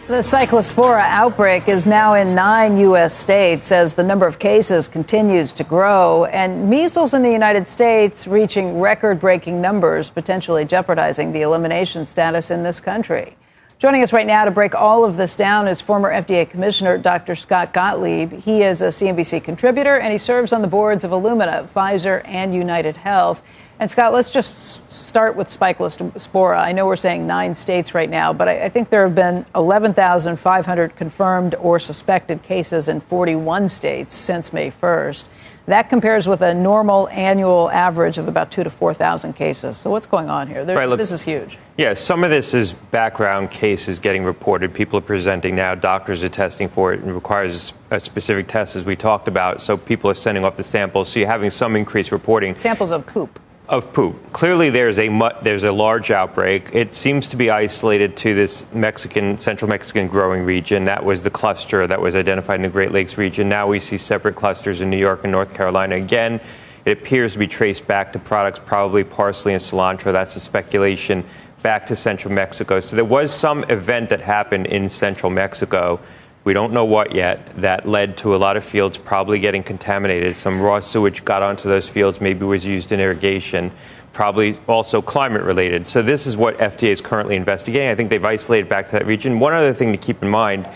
The Cyclospora outbreak is now in 9 U.S. states as the number of cases continues to grow, and measles in the United States reaching record-breaking numbers, potentially jeopardizing the elimination status in this country. Joining us right now to break all of this down is former FDA Commissioner Dr. Scott Gottlieb. He is a CNBC contributor, and he serves on the boards of Illumina, Pfizer, and United Health. And Scott, let's just start with Cyclospora. I know we're saying 9 states right now, but I think there have been 11,500 confirmed or suspected cases in 41 states since May 1st. That compares with a normal annual average of about 2,000 to 4,000 cases. So what's going on here? This is huge. Yeah, some of this is background cases getting reported. People are presenting now. Doctors are testing for it. It requires a specific test, as we talked about. So people are sending off the samples. So you're having some increased reporting. Samples of poop. Of poop. Clearly, there's a large outbreak. It seems to be isolated to this Central Mexican growing region. That was the cluster that was identified in the Great Lakes region. Now we see separate clusters in New York and North Carolina. Again, it appears to be traced back to products, probably parsley and cilantro. That's the speculation, back to central Mexico. So there was some event that happened in central Mexico. We don't know what yet, that led to a lot of fields probably getting contaminated. Some raw sewage got onto those fields, maybe was used in irrigation, probably also climate related. So this is what FDA is currently investigating. I think they've isolated back to that region. One other thing to keep in mind,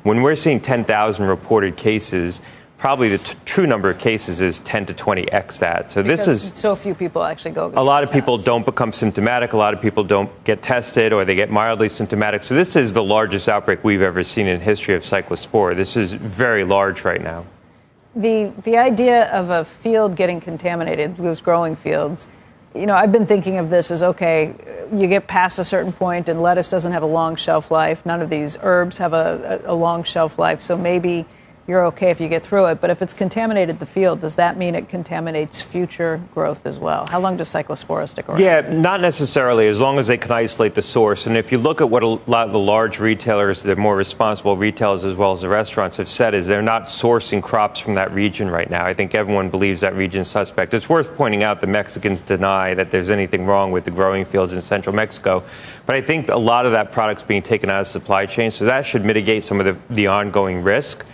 when we're seeing 10,000 reported cases, probably the true number of cases is 10 to 20x that. So because this is so few people actually go. A lot of people don't become symptomatic. A lot of people don't get tested, or they get mildly symptomatic. So this is the largest outbreak we've ever seen in the history of Cyclospora. This is very large right now. The idea of a field getting contaminated, those growing fields, you know, I've been thinking of this as, okay, you get past a certain point and lettuce doesn't have a long shelf life. None of these herbs have a long shelf life. So maybe you're okay if you get through it. But if it's contaminated the field, does that mean it contaminates future growth as well? How long does Cyclospora stick around? Yeah, not necessarily, as long as they can isolate the source. And if you look at what a lot of the large retailers, the more responsible retailers as well as the restaurants have said, is they're not sourcing crops from that region right now. I think everyone believes that region's suspect. It's worth pointing out the Mexicans deny that there's anything wrong with the growing fields in central Mexico. But I think a lot of that product's being taken out of the supply chain, so that should mitigate some of the ongoing risk.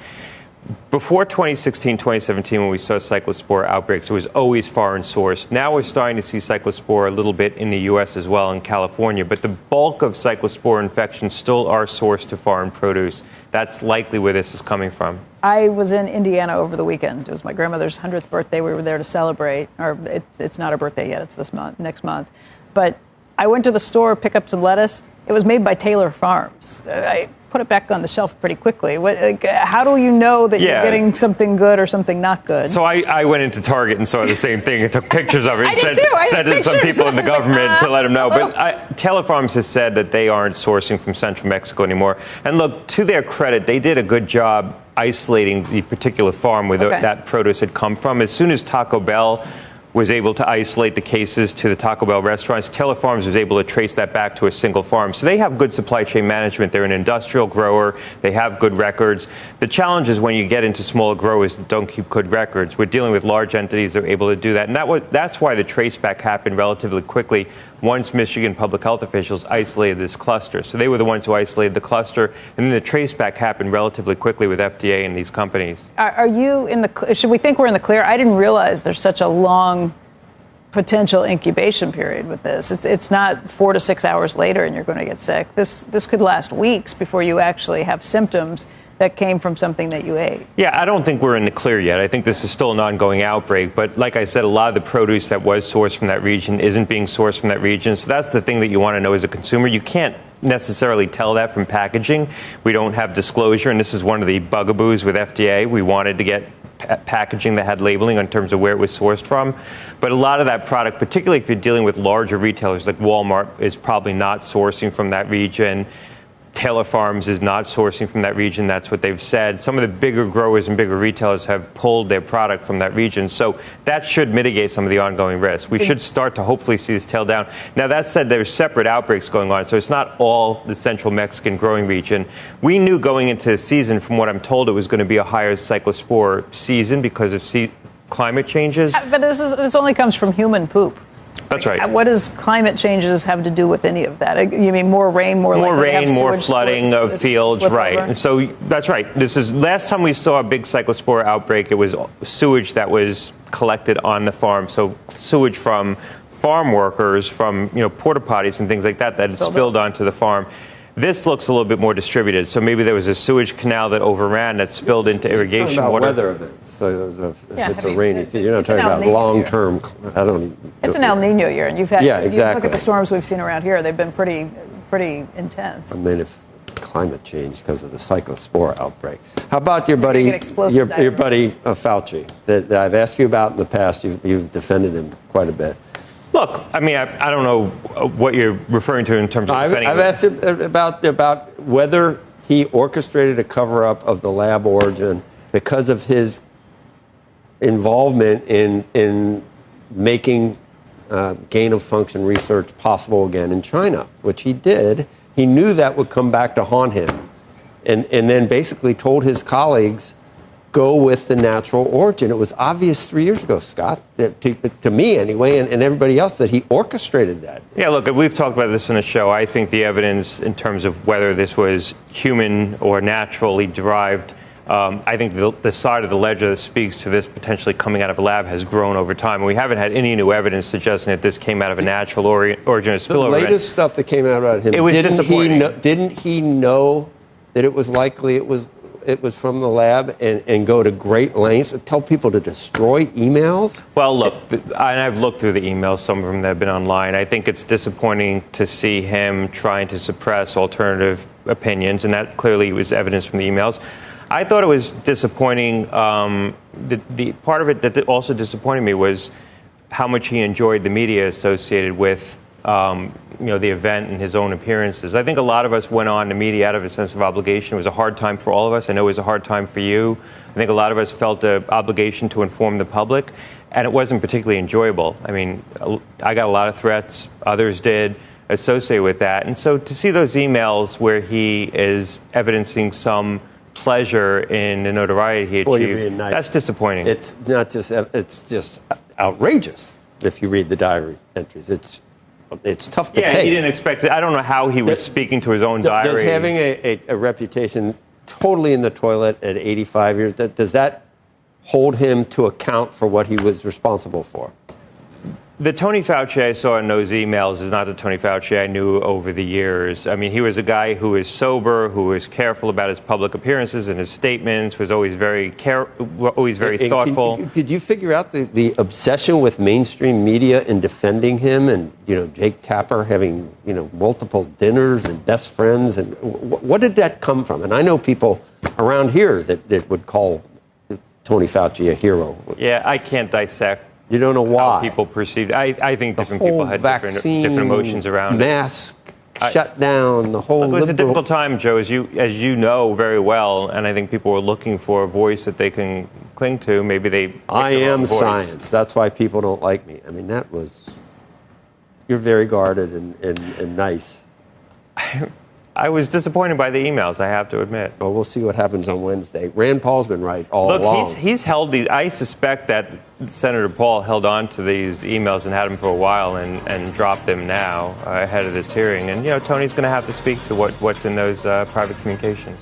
Before 2016, 2017, when we saw Cyclospora outbreaks, it was always foreign sourced. Now we're starting to see Cyclospora a little bit in the U.S. as well, in California. But the bulk of Cyclospora infections still are sourced to foreign produce. That's likely where this is coming from. I was in Indiana over the weekend. It was my grandmother's 100th birthday. We were there to celebrate. Or it's not her birthday yet. It's this month, next month. But I went to the store, pick up some lettuce. It was made by Taylor Farms. I put it back on the shelf pretty quickly. How do you know that you're getting something good or something not good? So I went into Target and saw the same thing and took pictures of it and sent it to some people in the government to let them know. But Taylor Farms has said that they aren't sourcing from central Mexico anymore. And look, to their credit, they did a good job isolating the particular farm where that produce had come from. As soon as Taco Bell was able to isolate the cases to the Taco Bell restaurants, Taylor Farms was able to trace that back to a single farm. So they have good supply chain management. They're an industrial grower. They have good records. The challenge is when you get into smaller growers that don't keep good records. We're dealing with large entities that are able to do that. And that's why the trace back happened relatively quickly once Michigan public health officials isolated this cluster. So they were the ones who isolated the cluster. And then the trace back happened relatively quickly with FDA and these companies. Are you in the, should we think we're in the clear? I didn't realize there's such a long potential incubation period with this. It's not 4 to 6 hours later and you're going to get sick. This could last weeks before you actually have symptoms that came from something that you ate. Yeah, I don't think we're in the clear yet. I think this is still an ongoing outbreak. But like I said, a lot of the produce that was sourced from that region isn't being sourced from that region. So that's the thing that you want to know as a consumer. You can't necessarily tell that from packaging. We don't have disclosure, and this is one of the bugaboos with FDA. We wanted to get packaging that had labeling in terms of where it was sourced from. But a lot of that product, particularly if you're dealing with larger retailers like Walmart, is probably not sourcing from that region. Taylor Farms is not sourcing from that region. That's what they've said. Some of the bigger growers and bigger retailers have pulled their product from that region. So that should mitigate some of the ongoing risks. We should start to hopefully see this tail down. Now, that said, there's separate outbreaks going on. So it's not all the central Mexican growing region. We knew going into the season, from what I'm told, it was going to be a higher Cyclospora season because of climate changes. But this only comes from human poop. That's right. What does climate changes have to do with any of that? You mean more rain, more flooding of fields, right? And so that's right. This is last time we saw a big Cyclospora outbreak. It was sewage that was collected on the farm. So sewage from farm workers, from porta potties and things like that had spilled onto the farm. This looks a little bit more distributed. So maybe there was a sewage canal that overran that spilled into irrigation water. Weather events. So it's a rainy season. You're not talking about long-term. It's an El Nino year, and you've had. Yeah, exactly. You look at the storms we've seen around here; they've been pretty intense. I mean, if climate change because of the Cyclospora outbreak. How about your buddy, your buddy Fauci that I've asked you about in the past? You've defended him quite a bit. Look, I mean, I don't know what you're referring to in terms of defending him. I've asked him about whether he orchestrated a cover-up of the lab origin because of his involvement in making gain-of-function research possible again in China, which he did. He knew that would come back to haunt him, and then basically told his colleagues, go with the natural origin. It was obvious 3 years ago, Scott, to me anyway, and everybody else, that he orchestrated that. Yeah, look, we've talked about this in the show. I think the evidence in terms of whether this was human or naturally derived, I think the side of the ledger that speaks to this potentially coming out of a lab has grown over time. And we haven't had any new evidence suggesting that this came out of a natural origin or spillover. The latest stuff that came out about him, it was disappointing. Didn't he know that it was likely it was from the lab and go to great lengths and tell people to destroy emails? Well, look, and I've looked through the emails, some of them that have been online. I think it's disappointing to see him trying to suppress alternative opinions, and that clearly was evidence from the emails. I thought it was disappointing. The part of it that also disappointed me was how much he enjoyed the media associated with the event and his own appearances. I think a lot of us went on the media out of a sense of obligation. It was a hard time for all of us. I know it was a hard time for you. I think a lot of us felt an obligation to inform the public, and it wasn't particularly enjoyable. I mean, I got a lot of threats. Others did associated with that. And so to see those emails where he is evidencing some pleasure in the notoriety he achieved, that's disappointing. It's not just, it's just outrageous if you read the diary entries. It's tough to take. Yeah, he didn't expect it. I don't know how he was speaking to his own diary. Does having a reputation totally in the toilet at 85 years, does that hold him to account for what he was responsible for? The Tony Fauci I saw in those emails is not the Tony Fauci I knew over the years. I mean, he was a guy who was sober, who was careful about his public appearances and his statements, was always very thoughtful. Did you figure out the obsession with mainstream media in defending him, and Jake Tapper having multiple dinners and best friends, and what did that come from? And I know people around here that would call Tony Fauci a hero. Yeah, I can't dissect. You don't know why. How people perceived. I think different people had different emotions around mask, shutdown, the whole. It was a difficult time, Joe, as you know very well, and I think people were looking for a voice that they can cling to. Maybe they. I am science. That's why people don't like me. I mean, you're very guarded and nice. I was disappointed by the emails, I have to admit. Well, we'll see what happens on Wednesday. Rand Paul's been right all along. Look, he's held these. I suspect that Senator Paul held on to these emails and had them for a while and dropped them now ahead of this hearing. And, Tony's going to have to speak to what's in those private communications.